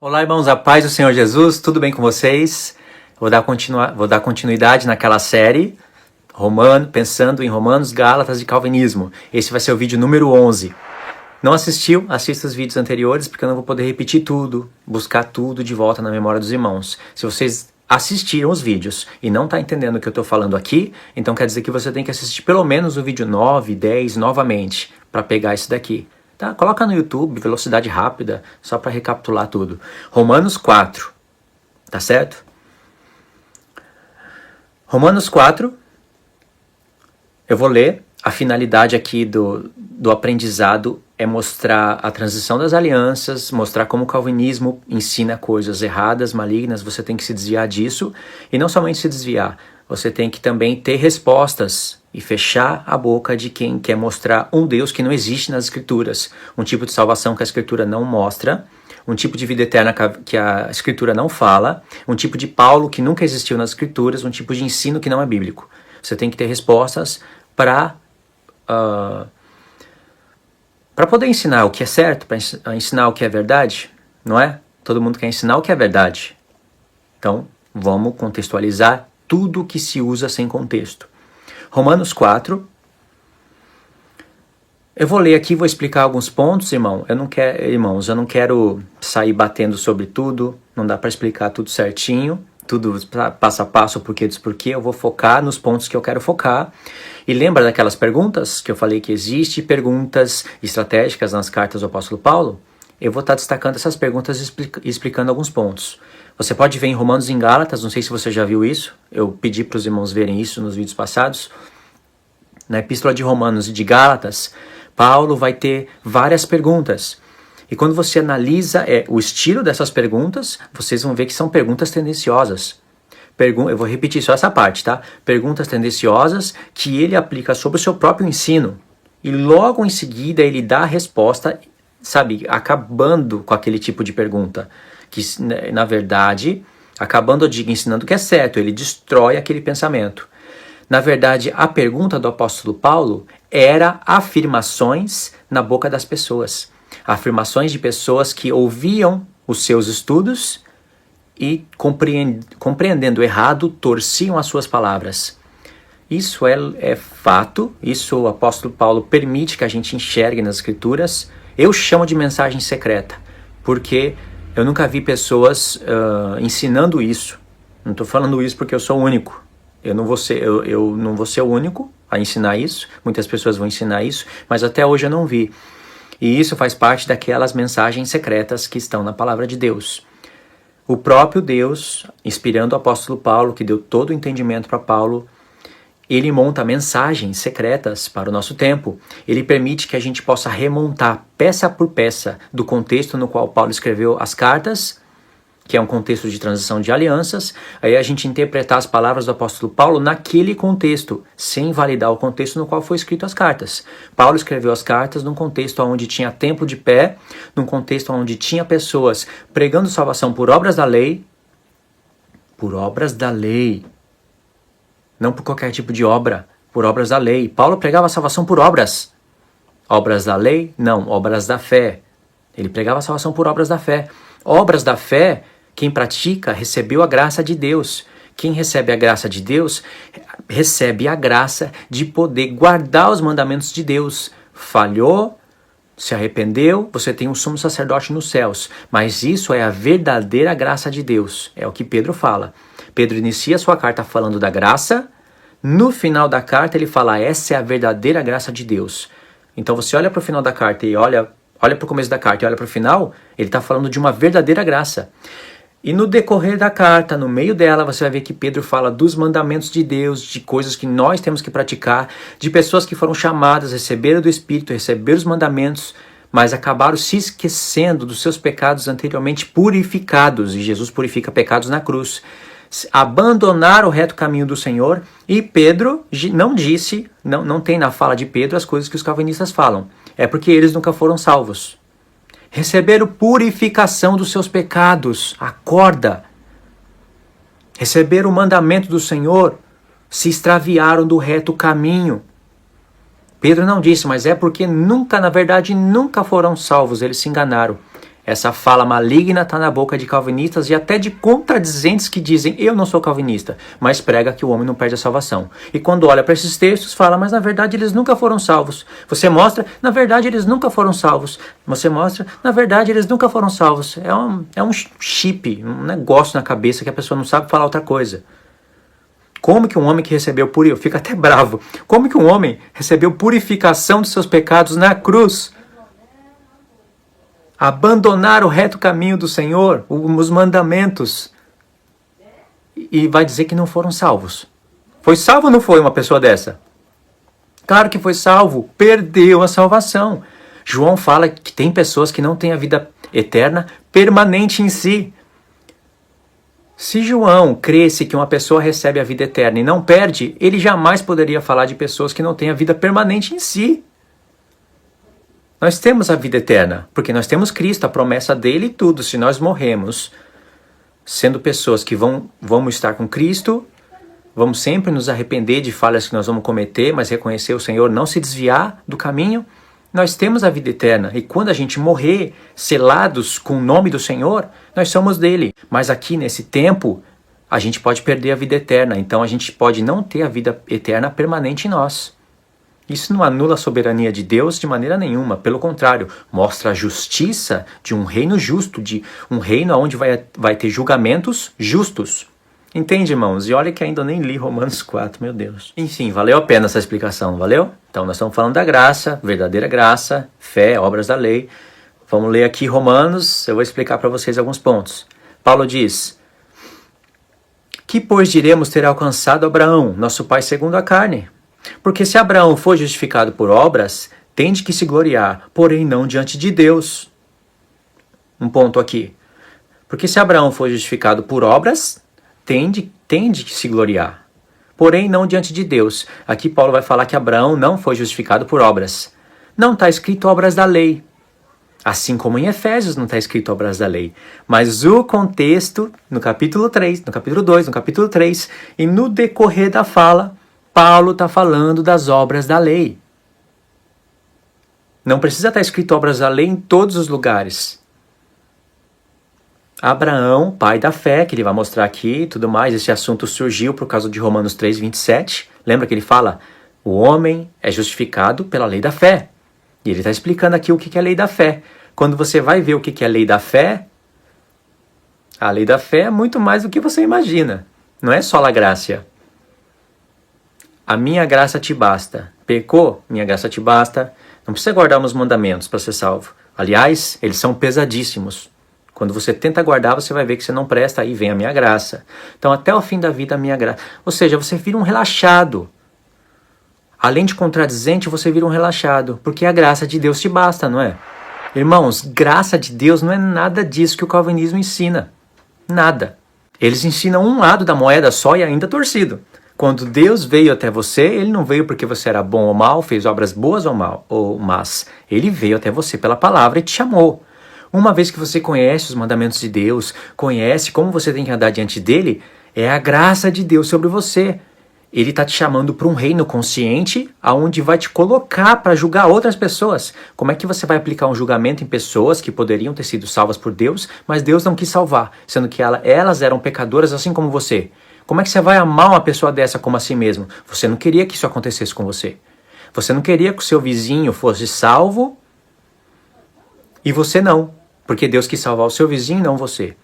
Olá, irmãos, a paz do Senhor Jesus, tudo bem com vocês? Vou dar continuidade naquela série, pensando em Romanos, Gálatas e Calvinismo. Esse vai ser o vídeo número 11. Não assistiu? Assista os vídeos anteriores, porque eu não vou poder repetir tudo, buscar tudo de volta na memória dos irmãos. Se vocês assistiram os vídeos e não está entendendo o que eu estou falando aqui, então quer dizer que você tem que assistir pelo menos o vídeo 9, 10 novamente, para pegar isso daqui. Tá? Coloca no YouTube, velocidade rápida, só para recapitular tudo. Romanos 4, tá certo? Romanos 4, eu vou ler. A finalidade aqui do aprendizado é mostrar a transição das alianças, mostrar como o calvinismo ensina coisas erradas, malignas, você tem que se desviar disso. E não somente se desviar, você tem que também ter respostas e fechar a boca de quem quer mostrar um Deus que não existe nas Escrituras, um tipo de salvação que a Escritura não mostra, um tipo de vida eterna que a Escritura não fala, um tipo de Paulo que nunca existiu nas Escrituras, um tipo de ensino que não é bíblico. Você tem que ter respostas para poder ensinar o que é certo, para ensinar o que é verdade, não é? Todo mundo quer ensinar o que é verdade. Então, vamos contextualizar tudo que se usa sem contexto. Romanos 4. Eu vou ler aqui, vou explicar alguns pontos, irmãos. Eu não quero sair batendo sobre tudo, não dá para explicar tudo certinho, tudo passo a passo, porquê dos porquê. Eu vou focar nos pontos que eu quero focar. E lembra daquelas perguntas que eu falei que existe, perguntas estratégicas nas cartas do apóstolo Paulo? Eu vou estar destacando essas perguntas e explicando alguns pontos. Você pode ver em Romanos e em Gálatas, não sei se você já viu isso, eu pedi para os irmãos verem isso nos vídeos passados. Na epístola de Romanos e de Gálatas, Paulo vai ter várias perguntas. E quando você analisa o estilo dessas perguntas, vocês vão ver que são perguntas tendenciosas. Eu vou repetir só essa parte, tá? Perguntas tendenciosas que ele aplica sobre o seu próprio ensino. E logo em seguida ele dá a resposta, sabe, acabando com aquele tipo de pergunta. Que, na verdade, acabando, eu digo, ensinando o que é certo, ele destrói aquele pensamento. Na verdade, a pergunta do apóstolo Paulo era afirmações na boca das pessoas. Afirmações de pessoas que ouviam os seus estudos e, compreendendo errado, torciam as suas palavras. Isso é fato, isso o apóstolo Paulo permite que a gente enxergue nas Escrituras. Eu chamo de mensagem secreta, porque eu nunca vi pessoas ensinando isso. Não estou falando isso porque eu sou o único. Eu não vou ser o único a ensinar isso. Muitas pessoas vão ensinar isso, mas até hoje eu não vi. E isso faz parte daquelas mensagens secretas que estão na palavra de Deus. O próprio Deus, inspirando o apóstolo Paulo, que deu todo o entendimento para Paulo, ele monta mensagens secretas para o nosso tempo. Ele permite que a gente possa remontar peça por peça do contexto no qual Paulo escreveu as cartas, que é um contexto de transição de alianças, aí a gente interpretar as palavras do apóstolo Paulo naquele contexto, sem validar o contexto no qual foi escrito as cartas. Paulo escreveu as cartas num contexto onde tinha templo de pé, num contexto onde tinha pessoas pregando salvação por obras da lei, não por qualquer tipo de obra, por obras da lei. Paulo pregava a salvação por obras. Obras da lei? Não, obras da fé. Ele pregava a salvação por obras da fé. Obras da fé, quem pratica, recebeu a graça de Deus. Quem recebe a graça de Deus, recebe a graça de poder guardar os mandamentos de Deus. Falhou, se arrependeu, você tem um sumo sacerdote nos céus. Mas isso é a verdadeira graça de Deus. É o que Pedro fala. Pedro inicia sua carta falando da graça. No final da carta ele fala, essa é a verdadeira graça de Deus. Então você olha para o final da carta e olha para o começo da carta e olha para o final, ele está falando de uma verdadeira graça. E no decorrer da carta, no meio dela, você vai ver que Pedro fala dos mandamentos de Deus, de coisas que nós temos que praticar, de pessoas que foram chamadas, receberam do Espírito, receberam os mandamentos, mas acabaram se esquecendo dos seus pecados anteriormente purificados, e Jesus purifica pecados na cruz. Abandonaram o reto caminho do Senhor, e Pedro não disse, não tem na fala de Pedro as coisas que os calvinistas falam. É porque eles nunca foram salvos. Receberam purificação dos seus pecados. Acorda. Receberam o mandamento do Senhor. Se extraviaram do reto caminho. Pedro não disse, mas é porque nunca, na verdade, nunca foram salvos. Eles se enganaram. Essa fala maligna está na boca de calvinistas e até de contradizentes que dizem, eu não sou calvinista, mas prega que o homem não perde a salvação. E quando olha para esses textos, fala, mas na verdade eles nunca foram salvos. Você mostra, na verdade eles nunca foram salvos. Você mostra, na verdade eles nunca foram salvos. É um chip, um negócio na cabeça que a pessoa não sabe falar outra coisa. Como que um homem que recebeu eu fico até bravo, como que um homem recebeu purificação dos seus pecados na cruz? Abandonar o reto caminho do Senhor, os mandamentos, e vai dizer que não foram salvos. Foi salvo ou não foi uma pessoa dessa? Claro que foi salvo, perdeu a salvação. João fala que tem pessoas que não têm a vida eterna permanente em si. Se João cresce que uma pessoa recebe a vida eterna e não perde, ele jamais poderia falar de pessoas que não têm a vida permanente em si. Nós temos a vida eterna, porque nós temos Cristo, a promessa dele e tudo. Se nós morremos sendo pessoas que vamos estar com Cristo, vamos sempre nos arrepender de falhas que nós vamos cometer, mas reconhecer o Senhor, não se desviar do caminho, nós temos a vida eterna. E quando a gente morrer, selados com o nome do Senhor, nós somos dele. Mas aqui nesse tempo, a gente pode perder a vida eterna. Então a gente pode não ter a vida eterna permanente em nós. Isso não anula a soberania de Deus de maneira nenhuma. Pelo contrário, mostra a justiça de um reino justo, de um reino onde vai ter julgamentos justos. Entende, irmãos? E olha que ainda nem li Romanos 4, meu Deus. Enfim, valeu a pena essa explicação, valeu? Então nós estamos falando da graça, verdadeira graça, fé, obras da lei. Vamos ler aqui Romanos, eu vou explicar para vocês alguns pontos. Paulo diz, que pois diremos ter alcançado Abraão, nosso pai segundo a carne? Porque se Abraão foi justificado por obras, tem de que se gloriar, porém não diante de Deus. Um ponto aqui. Porque se Abraão foi justificado por obras, tem de que se gloriar, porém não diante de Deus. Aqui Paulo vai falar que Abraão não foi justificado por obras. Não está escrito obras da lei. Assim como em Efésios não está escrito obras da lei. Mas o contexto, no capítulo 3, no capítulo 2, no capítulo 3, e no decorrer da fala, Paulo está falando das obras da lei. Não precisa estar escrito obras da lei em todos os lugares. Abraão, pai da fé, que ele vai mostrar aqui e tudo mais, esse assunto surgiu por causa de Romanos 3, 27. Lembra que ele fala, o homem é justificado pela lei da fé. E ele está explicando aqui o que é a lei da fé. Quando você vai ver o que é a lei da fé é muito mais do que você imagina. Não é só a graça. A minha graça te basta. Pecou? Minha graça te basta. Não precisa guardar os mandamentos para ser salvo. Aliás, eles são pesadíssimos. Quando você tenta guardar, você vai ver que você não presta, aí vem a minha graça. Então, até o fim da vida, a minha graça. Ou seja, você vira um relaxado. Além de contradizente, você vira um relaxado. Porque a graça de Deus te basta, não é? Irmãos, graça de Deus não é nada disso que o calvinismo ensina. Nada. Eles ensinam um lado da moeda só e ainda torcido. Quando Deus veio até você, ele não veio porque você era bom ou mal, fez obras boas ou más. Ele veio até você pela palavra e te chamou. Uma vez que você conhece os mandamentos de Deus, conhece como você tem que andar diante dele, é a graça de Deus sobre você. Ele está te chamando para um reino consciente, aonde vai te colocar para julgar outras pessoas. Como é que você vai aplicar um julgamento em pessoas que poderiam ter sido salvas por Deus, mas Deus não quis salvar, sendo que elas eram pecadoras assim como você? Como é que você vai amar uma pessoa dessa como a si mesmo? Você não queria que isso acontecesse com você. Você não queria que o seu vizinho fosse salvo e você não. Porque Deus quis salvar o seu vizinho e não você.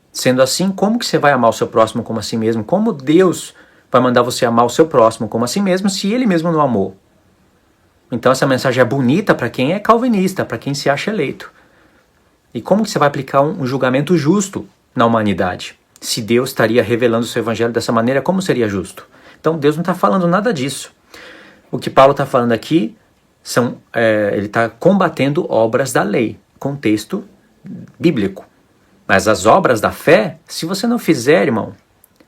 Sendo assim, como que você vai amar o seu próximo como a si mesmo? Como Deus vai mandar você amar o seu próximo como a si mesmo se ele mesmo não amou? Então essa mensagem é bonita para quem é calvinista, para quem se acha eleito. E como que você vai aplicar um julgamento justo na humanidade? Se Deus estaria revelando o seu evangelho dessa maneira, como seria justo? Então Deus não está falando nada disso. O que Paulo está falando aqui, ele está combatendo obras da lei, contexto bíblico. Mas as obras da fé, se você não fizer, irmão,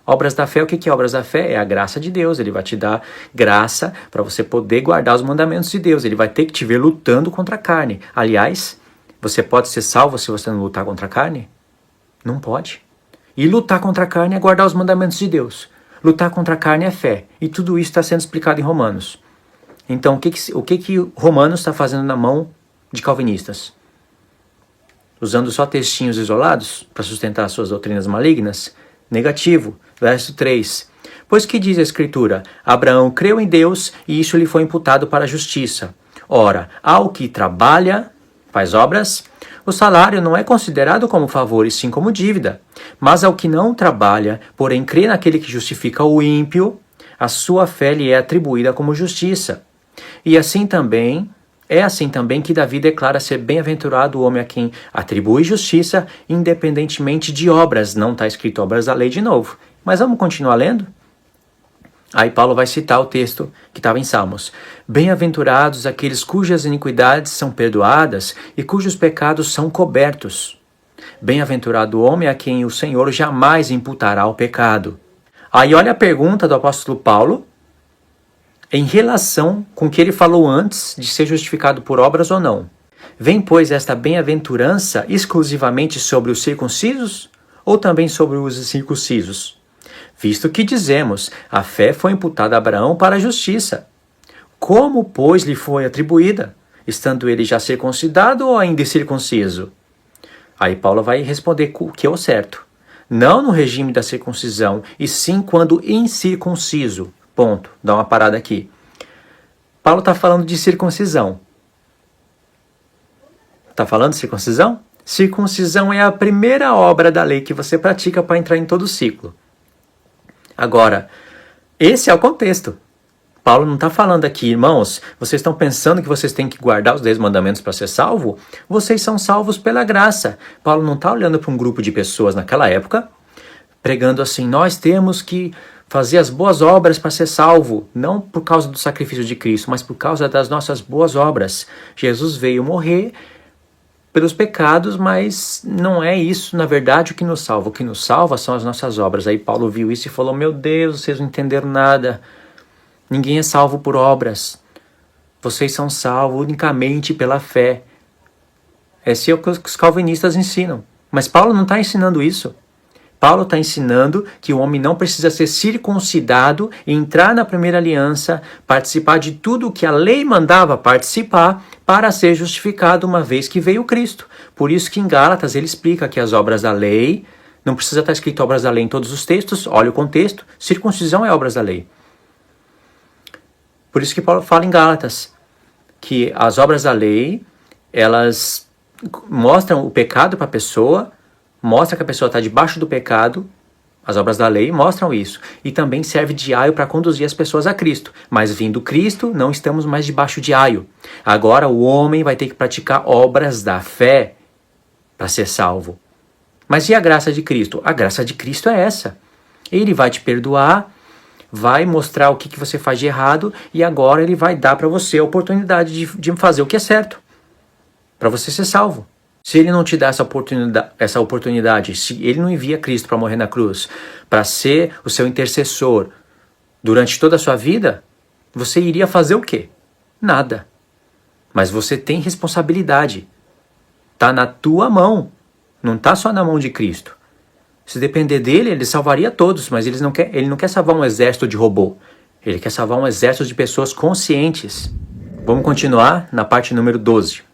obras da fé, o que é obras da fé? É a graça de Deus, ele vai te dar graça para você poder guardar os mandamentos de Deus, ele vai ter que te ver lutando contra a carne. Aliás, você pode ser salvo se você não lutar contra a carne? Não pode. E lutar contra a carne é guardar os mandamentos de Deus. Lutar contra a carne é fé. E tudo isso está sendo explicado em Romanos. Então, o que Romanos está fazendo na mão de calvinistas? usando só textinhos isolados para sustentar suas doutrinas malignas? Negativo. Verso 3. Pois que diz a Escritura? Abraão creu em Deus e isso lhe foi imputado para a justiça. Ora, ao que trabalha, faz obras, o salário não é considerado como favor e sim como dívida. Mas ao que não trabalha, porém crê naquele que justifica o ímpio, a sua fé lhe é atribuída como justiça. E assim também... É assim também que Davi declara ser bem-aventurado o homem a quem atribui justiça, independentemente de obras. Não está escrito obras da lei de novo. Mas vamos continuar lendo? Aí Paulo vai citar o texto que estava em Salmos. Bem-aventurados aqueles cujas iniquidades são perdoadas e cujos pecados são cobertos. Bem-aventurado o homem a quem o Senhor jamais imputará o pecado. Aí olha a pergunta do apóstolo Paulo, em relação com o que ele falou antes de ser justificado por obras ou não. Vem, pois, esta bem-aventurança exclusivamente sobre os circuncisos ou também sobre os incircuncisos? Visto que dizemos, a fé foi imputada a Abraão para a justiça. Como, pois, lhe foi atribuída? Estando ele já circuncidado ou ainda incircunciso? Aí Paulo vai responder o que é o certo. Não no regime da circuncisão, e sim quando incircunciso. Ponto. Dá uma parada aqui. Paulo está falando de circuncisão. Está falando de circuncisão? Circuncisão é a primeira obra da lei que você pratica para entrar em todo o ciclo. Agora, esse é o contexto. Paulo não está falando aqui, irmãos, vocês estão pensando que vocês têm que guardar os 10 mandamentos para ser salvo? Vocês são salvos pela graça. Paulo não está olhando para um grupo de pessoas naquela época, pregando assim, nós temos que fazer as boas obras para ser salvo, não por causa do sacrifício de Cristo, mas por causa das nossas boas obras. Jesus veio morrer pelos pecados, mas não é isso, na verdade, o que nos salva. O que nos salva são as nossas obras. Aí Paulo viu isso e falou, meu Deus, vocês não entenderam nada. Ninguém é salvo por obras. Vocês são salvos unicamente pela fé. Esse é o que os calvinistas ensinam. Mas Paulo não está ensinando isso. Paulo está ensinando que o homem não precisa ser circuncidado e entrar na primeira aliança, participar de tudo o que a lei mandava participar para ser justificado uma vez que veio Cristo. Por isso que em Gálatas ele explica que as obras da lei, não precisa estar escrito obras da lei em todos os textos, olha o contexto, circuncisão é obras da lei. Por isso que Paulo fala em Gálatas que as obras da lei, elas mostram o pecado para a pessoa, mostra que a pessoa está debaixo do pecado, as obras da lei mostram isso, e também serve de aio para conduzir as pessoas a Cristo. Mas vindo Cristo, não estamos mais debaixo de aio. Agora o homem vai ter que praticar obras da fé para ser salvo. Mas e a graça de Cristo? A graça de Cristo é essa. Ele vai te perdoar, vai mostrar o que você faz de errado, e agora ele vai dar para você a oportunidade de fazer o que é certo, para você ser salvo. Se ele não te dá essa oportunidade, se ele não envia Cristo para morrer na cruz, para ser o seu intercessor durante toda a sua vida, você iria fazer o quê? Nada. Mas você tem responsabilidade. Está na tua mão, não está só na mão de Cristo. Se depender dele, ele salvaria todos, mas ele não quer salvar um exército de robô. Ele quer salvar um exército de pessoas conscientes. Vamos continuar na parte número 12.